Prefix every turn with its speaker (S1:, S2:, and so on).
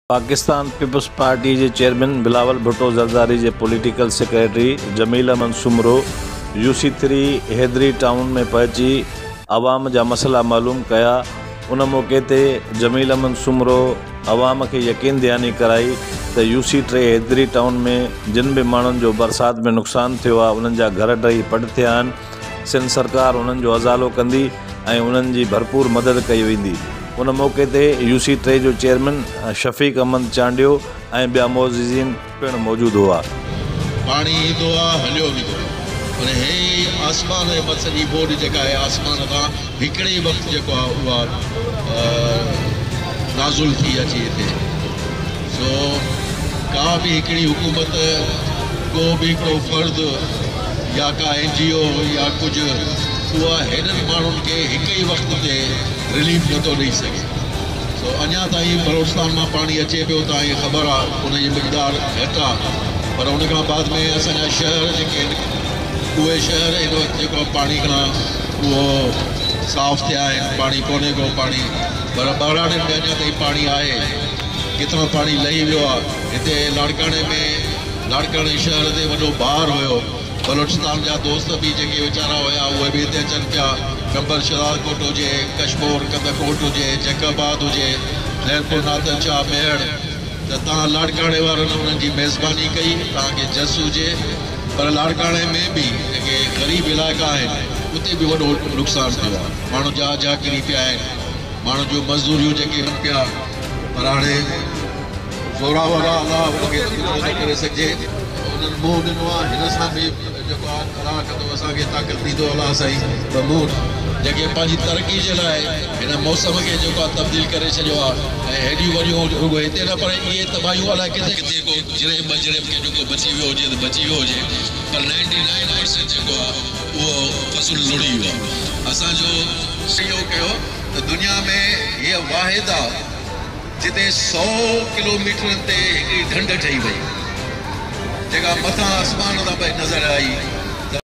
S1: पाकिस्तान पीपल्स पार्टी के चेयरमैन बिलावल भुट्टो ज़रदारी के political secretary Jamil Ahmed Soomro UC3 Hyderi town में पहुंची आवाम जा मसला मालूम कया। उन मौके ते जमील अहमद सुमरो आवाम के यकीन दहानी कराई तो UC3 हैदरी टाउन में जिन भी मानून जो बरसात में नुकसान थियो आहे उन्हनि जा घर ढही पड़ थिया आहिनि। सिंध सरकार उन्हनि जो अज़ालो कंदी ऐं उन्हनि जी भरपूर मदद कई वेंदी। उन मौके ते UC3 जो चेयरमैन शफ़ीक अहमद चांडियो ऐं ॿिया मोअज़्ज़िज़ीन पिण मौजूद हुआ।
S2: पानी ईंदो आहे हलियो वेंदो पर हे आसमान जे मथे जी बोड जेका आहे आसमान खां हिकिड़े ई वक़्तु जेको आहे उहा नाज़ुल थी अचे हिते। सो का बि हिकिड़ी हुकूमत को बि हिकिड़ो फ़र्द या का NGO या कुझु उहा हेॾनि माण्हुनि खे हिक ई वक़्त ते रिलीफ नथो ॾेई सघे। सो अञा ताईं बलोचिस्तान मां पाणी अचे पियो तव्हांखे ख़बर आहे उनजी मक़दार घटि आहे पर उन खां बाद में असांजा शहर जेके आहिनि उहे शहर हिन वक़्तु जेको पाणी खां उहो साफ़ थिया आहिनि। पाणी कोन्हे को पाणी पर ॿारहं में अञा ताईं पाणी आहे। केतिरो पाणी लही वियो आहे। हिते लाड़काणे शहर ते वॾो बहार हुयो। बलोचिस्तान जा दोस्त भी जेके वीचारा हुआ उहे भी हिते अचनि पिया। कंबर शरारकोट हुजे कश्मीर कंदकोट हुजे जैकाबाद हुजे लहरपुर नाथन शाह मेहर त तव्हां लाड़काणे वारनि उन्हनि जी मेज़बानी कई तव्हांखे जस हुजे। पर लाड़काणे में भी जेके ग़रीब इलाइक़ा आहिनि उते भी वॾो नुक़सानु थियो आहे। माण्हू जा किरी पिया आहिनि। माण्हू जूं मज़दूरियूं जेके हनि पिया पर हाणे ज़ोरा वरा अलाह उनखे नथो करे सघिजे। उन्हनि मुंहुं ॾिनो आहे हिन सां बि जेको आहे अलाह कंदो असांखे ताक़त ॾींदो अलाह साईं। त मुंहुं जेके पंहिंजी तरक़ी जे लाइ हिन मौसम खे जेको आहे तब्दील करे छॾियो आहे ऐं हेॾियूं वॾियूं रुॻो हिते न पर इहे तबाहियूं अलाए किथे किथे को जिरे मजरे खे जेको बची वियो हुजे त बची वियो हुजे पर 99% जेको आहे उहो फ़सुलु लुड़ी वियो आहे। असांजो इहो कयो त दुनिया में हीअ वाहिद आहे जिते 100 किलोमीटर ते हिकिड़ी ढंढ ठही वई जेका मथां आसमान तां पई नज़र आई।